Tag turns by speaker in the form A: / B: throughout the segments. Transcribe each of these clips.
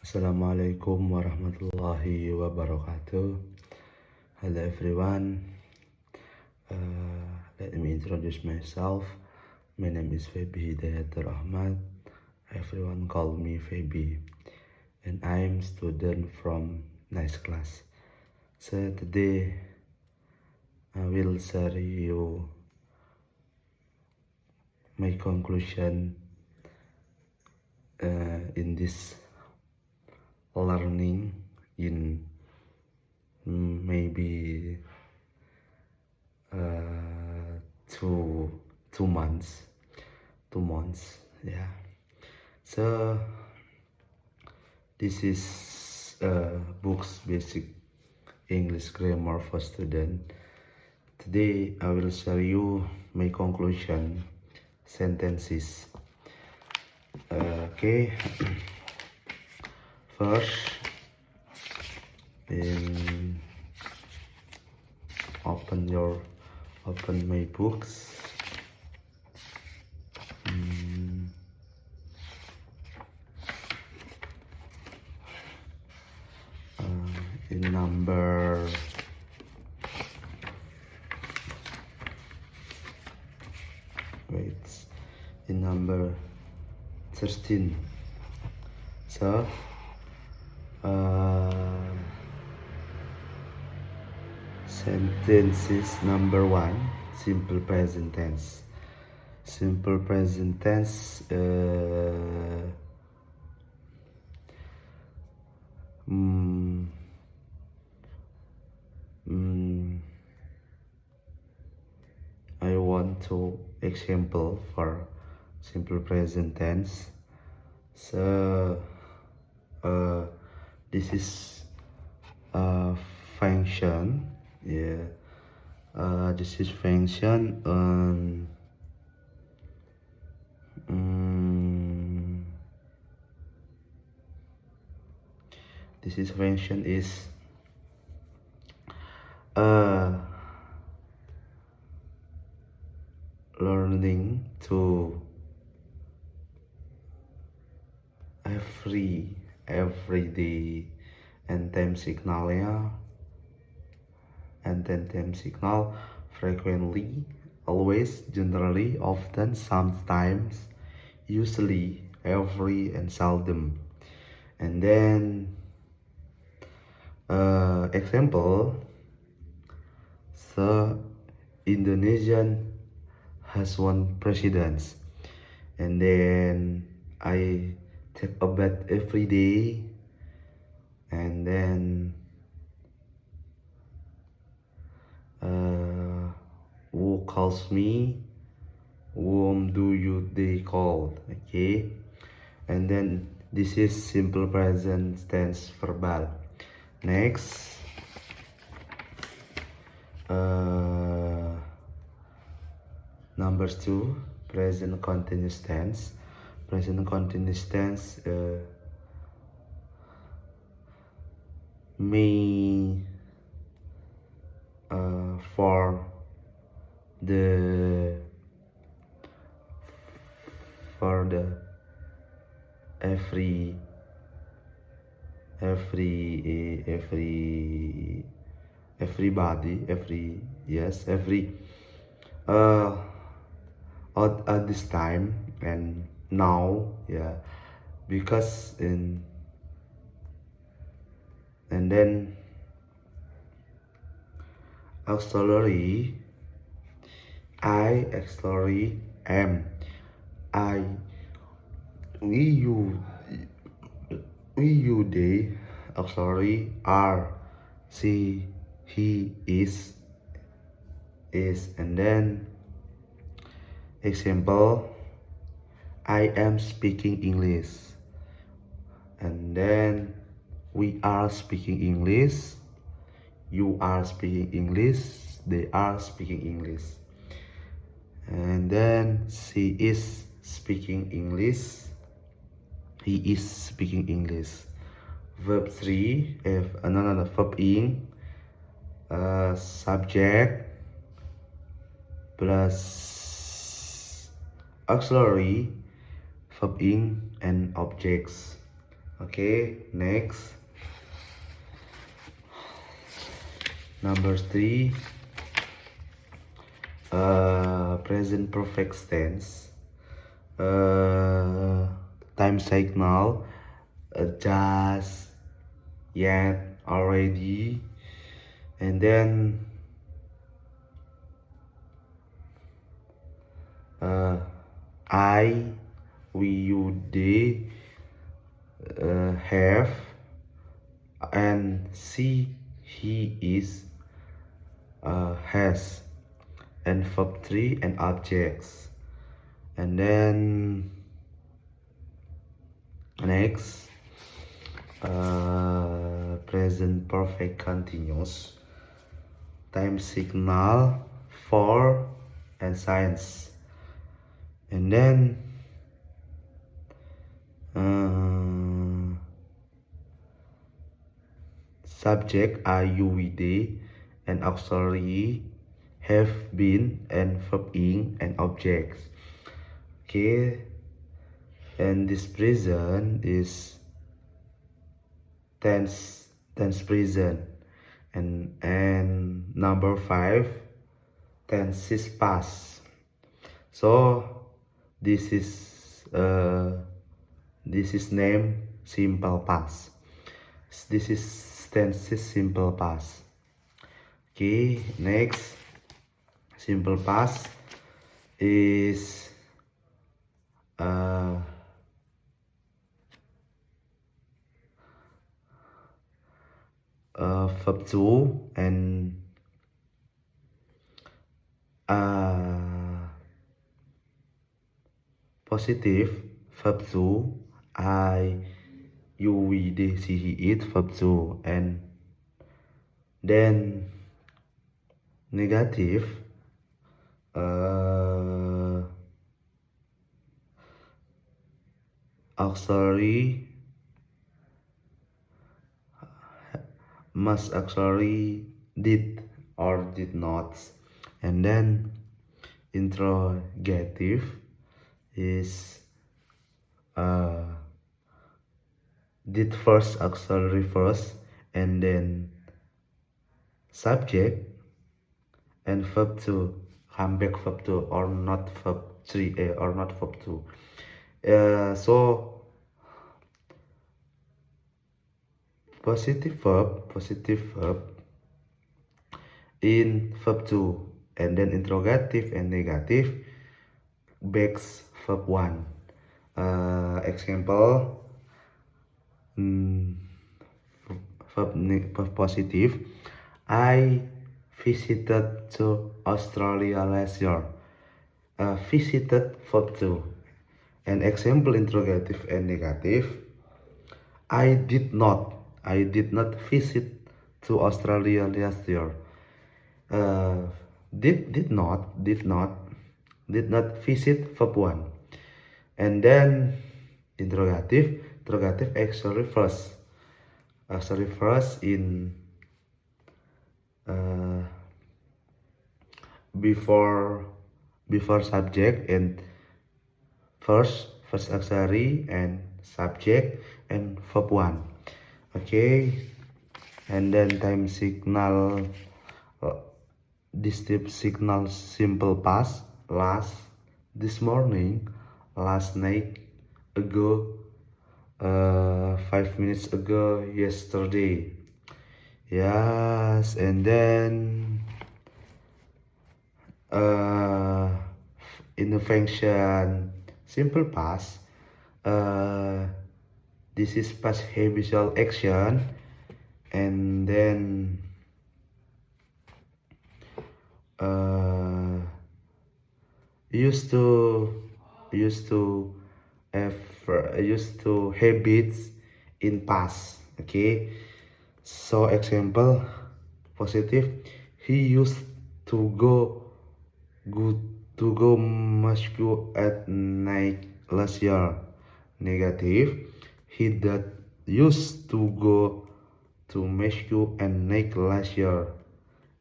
A: Assalamualaikum warahmatullahi wabarakatuh. Hello everyone. Let me introduce myself. My name is Feby Hidayatul Ahmad. Everyone call me Feby, and I am student from nice class. So today I will share you my conclusion in this learning in maybe two months. Yeah. So this is books basic English grammar for student. Today I will share you my conclusion sentences. Okay. First, open my books. In number in number 13. So sentences number 1, simple present tense. Simple present tense I want to example for simple present tense. So this is a function. Yeah. This is function this is function is learning to every day and time signal, yeah, and then time signal frequently, always, generally, often, sometimes, usually, every, and seldom. And then example, the Indonesian has one president, and then I take a bath every day, and then who calls me, whom do you they call, okay? And then this is simple present tense verbal. Next, number 2, present continuous tense. Present continuous tense may for the every at this time and now, yeah, because and then auxiliary auxiliary am, we you they, auxiliary are, she, he, is, and then example, I am speaking English, and then we are speaking English, you are speaking English, they are speaking English, and then she is speaking English, he is speaking English. Verb 3, verb in, subject plus auxiliary, verb in, and objects. Okay, next. Number 3, present perfect tense. Time signal, just, yet, already, and then I, we, you, they, have, and she, he, is, has, and verb 3 and objects. And then next, present perfect continuous, time signal, for, and science. And then subject are you, we, they, and auxiliary have been, and verb ing, and objects. Okay, and this present is tense present, and number 5, tense is past. So this is named simple past. This is tense is simple past. Okay, next, simple past is verb 2 and positive, verb 2, I, you, we, they, she, he, it, verb 2, and then negative, auxiliary, must auxiliary, did or did not, and then interrogative is did first, auxiliary first, and then subject, and verb 2, come back verb 2, or not verb 3, or not verb 2. So positive verb in verb 2, and then interrogative and negative backs verb 1. Example, verb positive, I visited to Australia last year. Visited verb 2. And example, interrogative and negative, I did not visit to Australia last year. Did not visit verb 1. And then interrogative actually first in before subject, and first auxiliary and subject and verb 1. Okay, and then time signal, this tip signal simple past, last, this morning, last night, ago, 5 minutes ago, yesterday. Yes, and then in the function simple past, this is past habitual action, and then used to habits in past. Okay, so example, positive, he used to go Moscow at night last year. Negative, he that used to go to Moscow at night last year.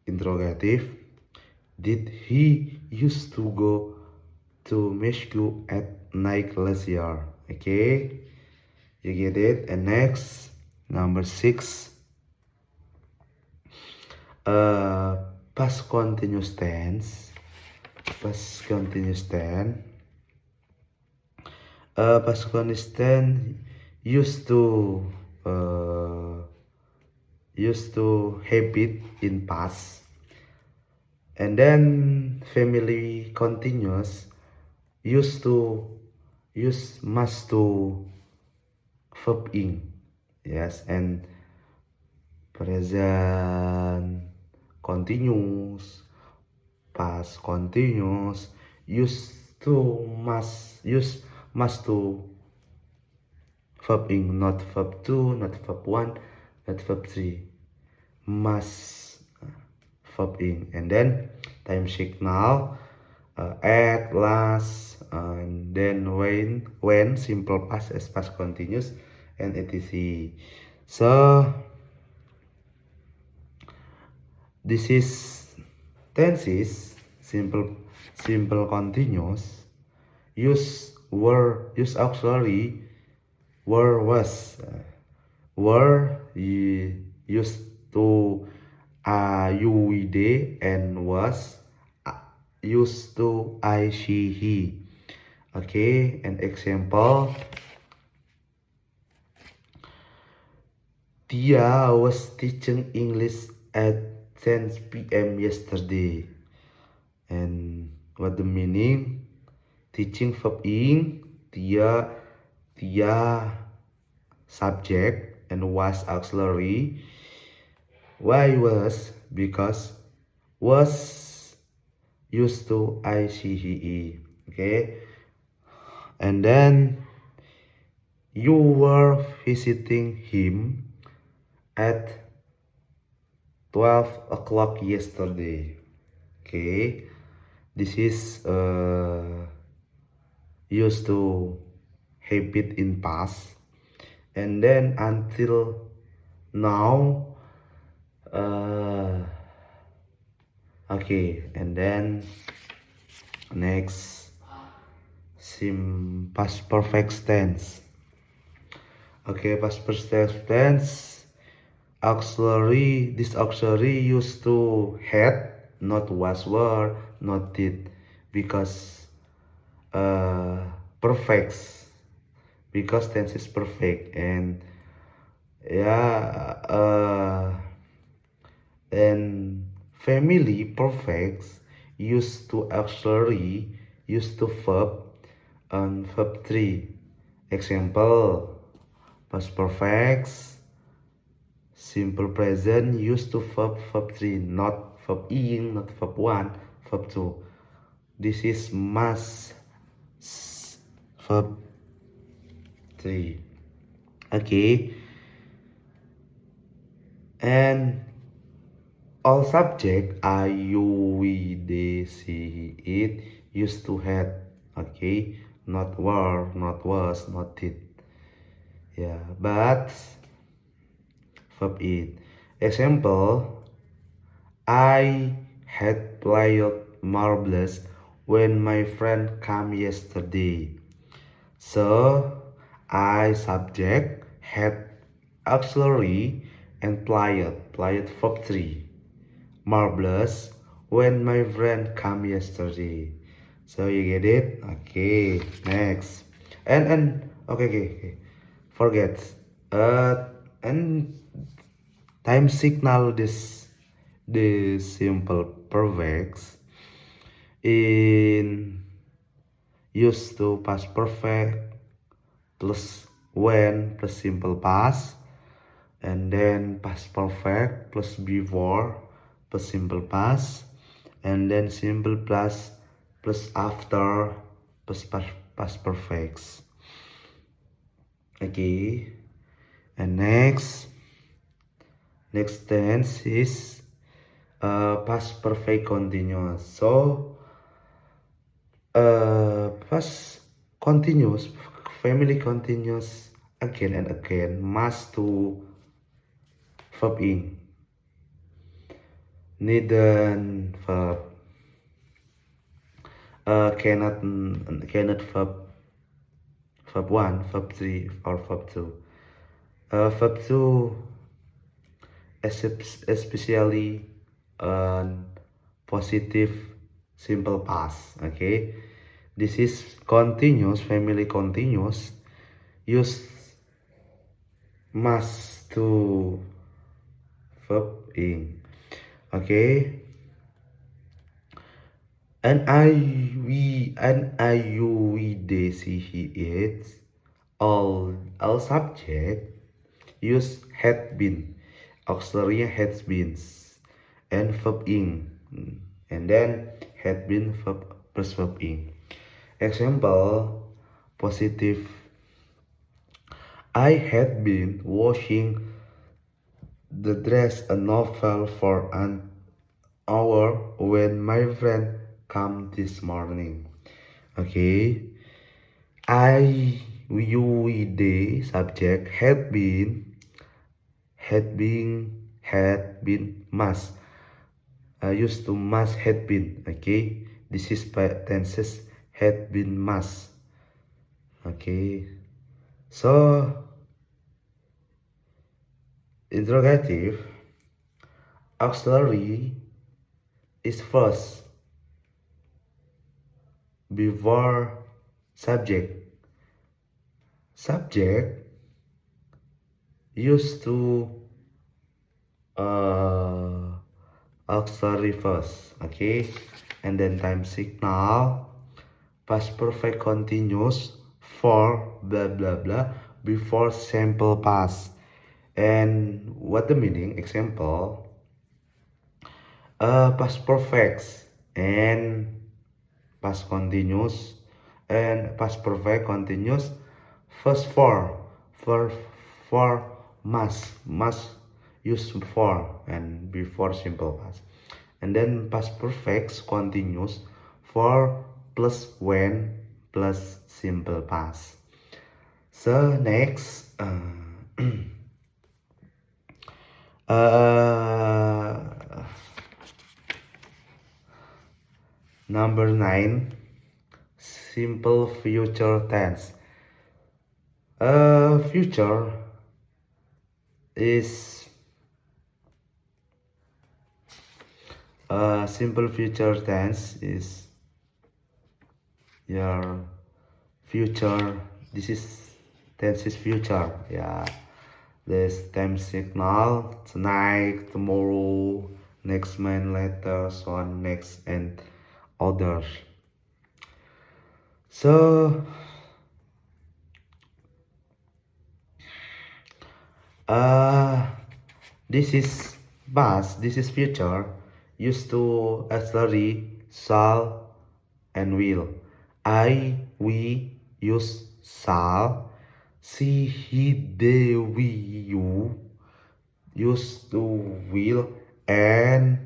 A: Interrogative, did he used to go to Moscow at night last year? Okay, You get it? And next, number 6, past continuous tense. Past continuous tense. Past continuous tense used to habit in past, and then family continuous used to use must to verb ing, yes, and present continuous, past continuous must to verb ing, not verb 2, not verb 1, not verb 3, must verb ing. And then time signal, at, last, and then when simple past as past continuous, and etc. So this is tenses, simple continuous, use auxiliary, were, was, were used to UED, and was used to I, she, he. Okay, an example, Tia was teaching English at 10 p.m. yesterday. And what the meaning? Teaching verb ing, Tia subject, and was auxiliary. Why was? Because was used to I, she, he, he. Okay. And then you were visiting him at 12 o'clock yesterday. Okay, this is used to habit in past, and then until now. Okay, and then next, past perfect tense. Okay, past perfect tense, auxiliary, this auxiliary used to had, not was, were, not did, because perfects, because tense is perfect, and and family perfects used to auxiliary, used to verb, and verb 3. Example, past perfects, simple present used to verb 3, not verb ing, not verb 1, verb 2. This is must, verb 3. Okay, and all subject I, you, we, they, she, it used to had. Okay, not were, not was, not did. Yeah, but verb it. Example, I had played marbles when my friend came yesterday. So I subject, had auxiliary, and played verb 3. Marvelous when my friend came yesterday. So you get it? Okay, next. And okay. Forget. And time signal this simple perfects in used to past perfect plus when plus simple past, and then past perfect plus before plus simple past, and then simple plus after plus past perfects. Okay, and next tense is past perfect continuous. So past continuous, family continuous, again and again must to verb ing, neither verb, cannot verb verb 1, verb 3, or verb 2. Verb 2 especially positive simple past. Okay, this is continuous, family continuous. Use must to verb ing. Okay, we they see he it. All subject use had been, auxiliary has been, and verb ing, and then had been verb plus verb ing. Example, positive. I had been washing the dress a novel for an hour when my friend come this morning. Okay, they subject had been must used to must had been. Okay, this is tenses had been must. Okay, so interrogative auxiliary is first before subject. Subject used to auxiliary first. Okay, and then time signal past perfect continuous for blah blah blah before simple past. And what the meaning? Example, past perfect and past continuous and past perfect continuous first for must use for and before simple past, and then past perfect continuous for plus when plus simple past. So next number 9, simple future tense. Future is simple future tense is your future. This is tense is future. Yeah, this time signal tonight, tomorrow, next month, later, so on, next, and others. So this is past, this is future, used to auxiliary shall and will. We use shall. She, he, they, we, you used to will, and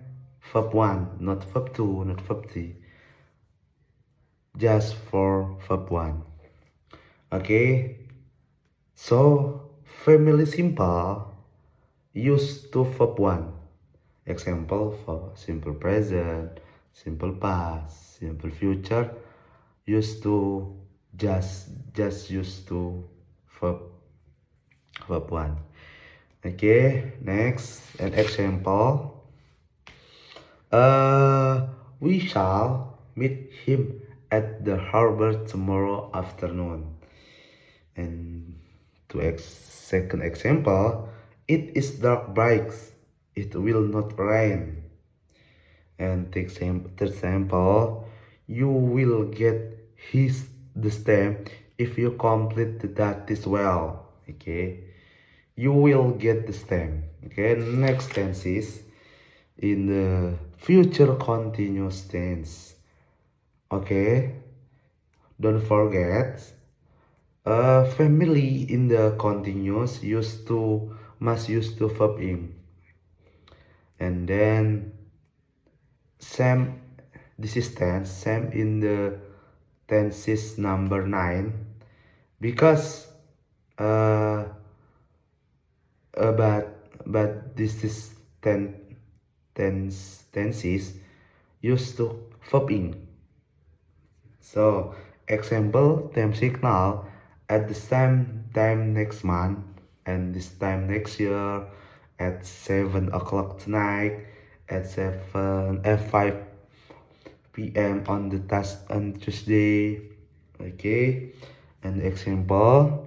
A: verb 1, not verb 2, not verb 3, just for verb 1. Okay, so family simple used to verb 1. Example for simple present, simple past, simple future, used to just used to verb 1. Okay, next an example. We shall meet him at the harbor tomorrow afternoon. And second example, it is dark bright. It will not rain. And third example, you will get the stamp if you complete that as well. Okay, you will get the stamp. Okay, next tense is in the future continuous tense. Okay, don't forget family in the continuous must use to verb ing, and then same, this is tense, same in the tenses number 9, because but this is tenses used to verb ing. So example, time signal, at the same time next month and this time next year at 7 o'clock tonight at 5 p.m. on the task on Tuesday. Okay, and example,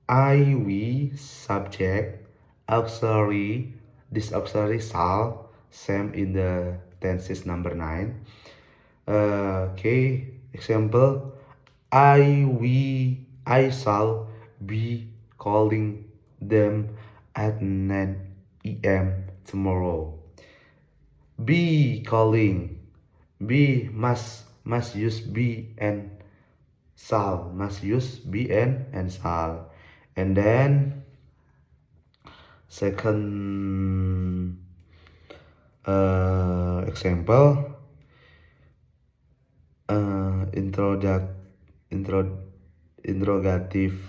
A: we subject auxiliary, this auxiliary shall, same in the tenses number 9. Okay, example, I shall be calling them at 9 a.m. tomorrow. Be calling, be must use be and shall, must use be and shall. And then second example, interrogative,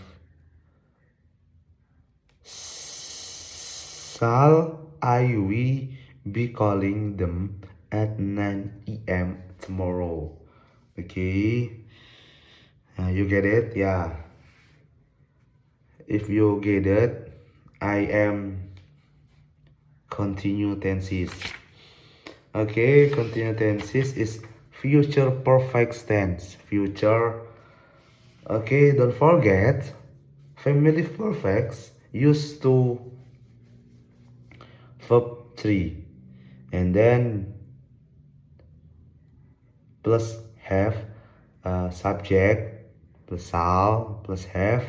A: shall we be calling them at 9 a.m. tomorrow? Okay, you get it? Yeah, if you get it, I am continue tenses. Okay, continue tenses is future perfect tense. Future. Okay, don't forget family perfects used to verb 3 and then plus have subject plus shall plus have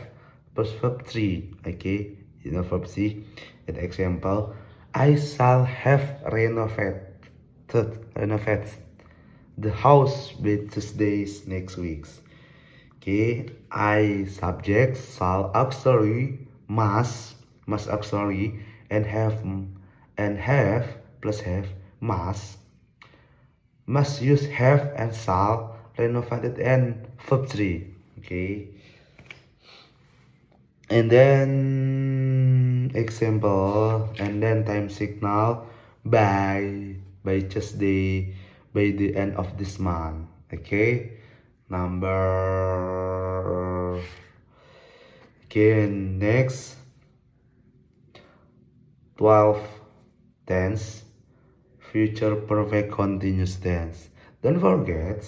A: plus verb 3. Okay, verb C. An example, I shall have renovated the house by Tuesdays next week. Okay, I subject shall auxiliary must auxiliary and have plus have must use have and shall renovated and verb 3. Okay, and then example, and then time signal by Tuesday, by the end of this month. Okay, number. Okay, next 12 tense, future perfect continuous tense. Don't forget,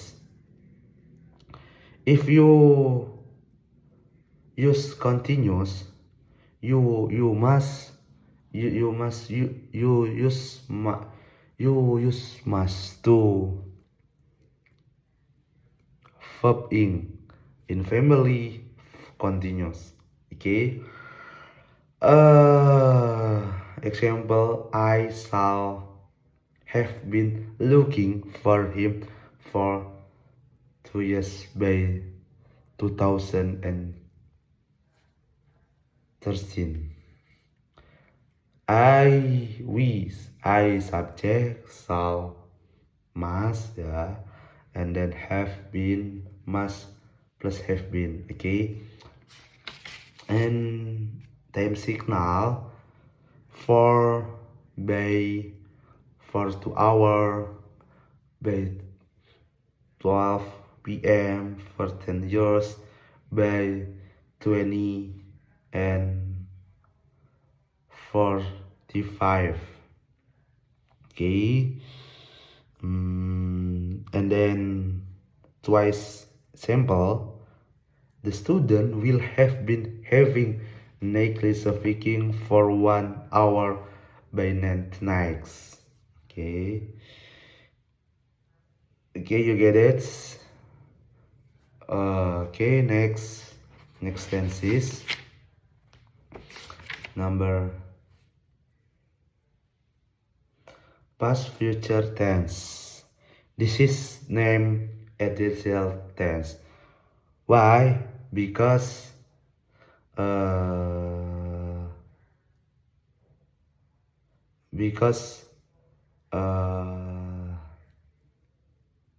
A: if you use continuous, you must you must you use must to verb in family continuous. Okay, example, I shall have been looking for him for 2 years by 2013. I subject shall must, yeah, and then have been must plus have been. Okay, and time signal for by for 2 hour by 12 p.m. for 10 years by 20 and 45. Okay, and then twice sample, the student will have been having necklace speaking for 1 hour by nights. Okay, you get it. Okay, next tenses number past future tense. This is named additional tense. Why? Because because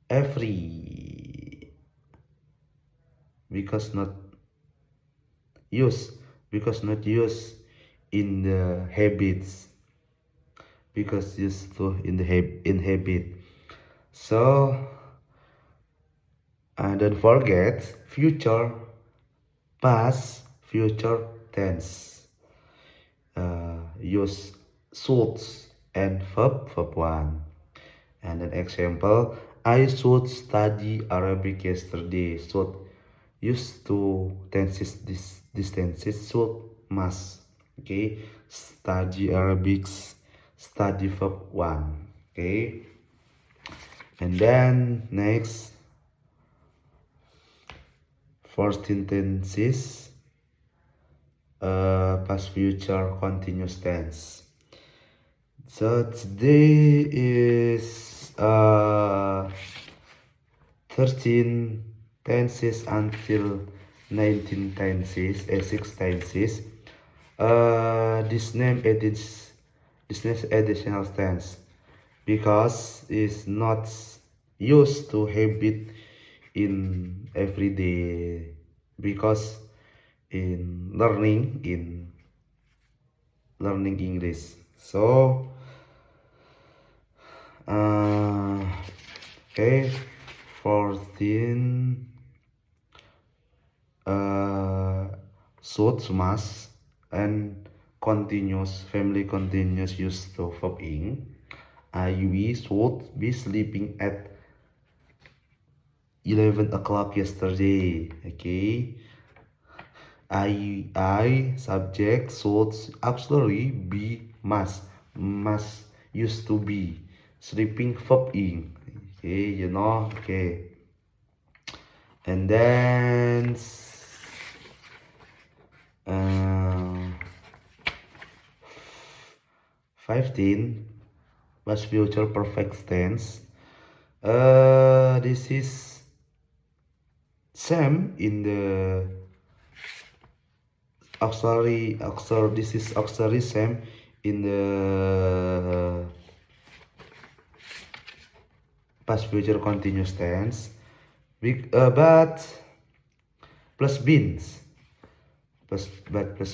A: every because not use in the habits, because used to in the in habit. So Don't forget future, past, future tense. Use should and verb 1. And an example, I should study Arabic yesterday. Should used to tenses this tenses should must. Okay, study Arabics, study verb 1. Okay, and then next 14 tenses, past future continuous tense. So today is 13 tenses until 19 tenses, 6 tenses. This name edits this name additional tense because it's not used to habit in everyday, because in learning English. So okay, 14 should must and continuous family continuous used to verb ing. We should be sleeping at 11 o'clock yesterday. Okay, I subject should auxiliary be must used to be sleeping verb ing. Okay, okay. And then 15 past future perfect tense. This is same in the auxiliary this is auxiliary same in the past future continuous tense, but plus beans plus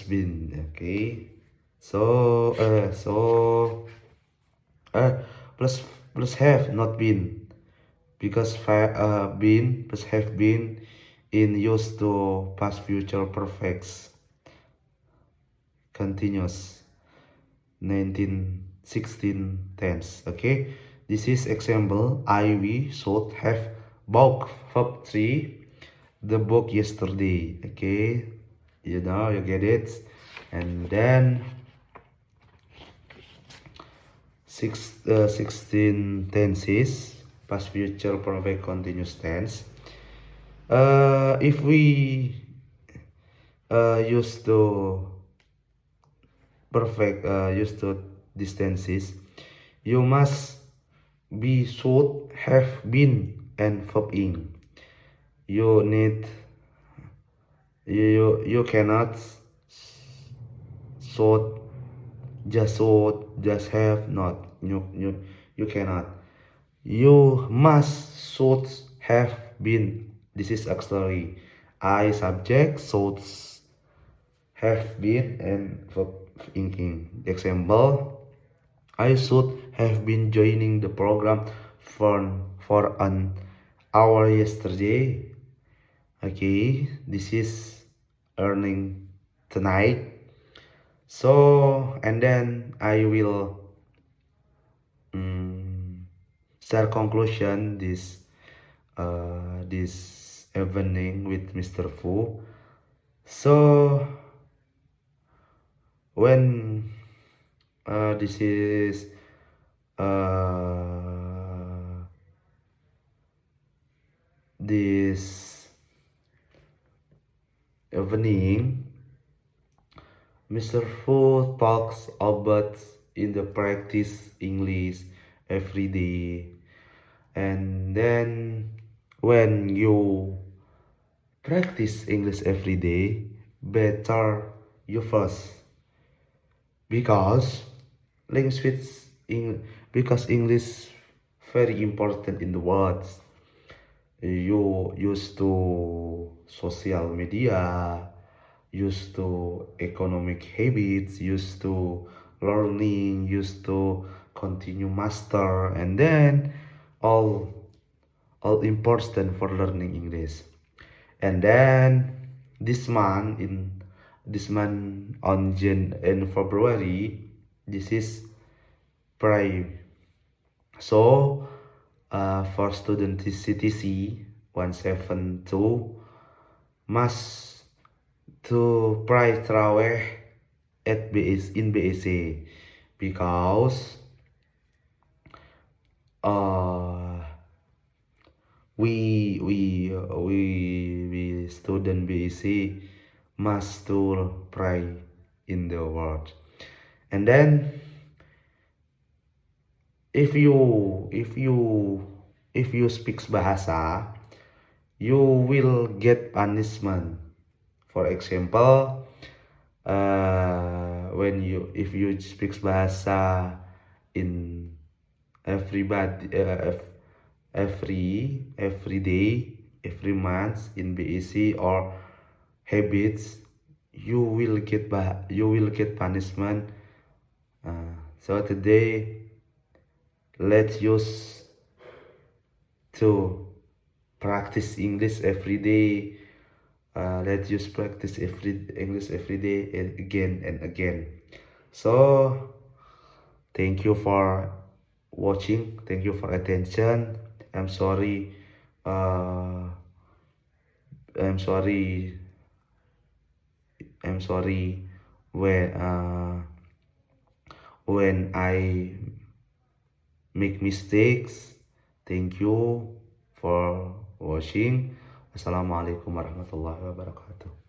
A: bin. Okay, so plus have not been, because been plus have been in used to past future perfects continuous 1916 tense. Okay, this is example. We should have bought verb 3 the book yesterday. Okay, you get it. And then 16 tenses past future perfect continuous tense. If we use to perfect use to these tenses, you must be should have been and verb ing. You need you cannot should just have not. You cannot. You must should have been. This is auxiliary. I subject should have been and verb ing. Example, I should have been joining the program for an hour yesterday. Okay, this is earning tonight. So, and then I will share conclusion this evening with Mr. Fu. So when this is this evening, Mr. Fu talks about in the practice English every day. And then when you practice English every day, better you first, because language because English very important in the words. You used to social media, used to economic habits, used to learning, used to continue master, and then all all important for learning English. And then this month on Jan and February, this is Pride. So for student CTC 172 must to pray Taraweh at in BSA because we student BSA must to pray in the word. And then if you speak bahasa, you will get punishment. For example, if you speak bahasa in everybody every day, every month in BEC or habits, you will get punishment. So today let's use to practice English every day. Let's use practice English every day and again. So thank you for watching. Thank you for attention. I'm sorry. I'm sorry. I'm sorry when I make mistakes. Thank you for watching. Assalamualaikum warahmatullahi wabarakatuh.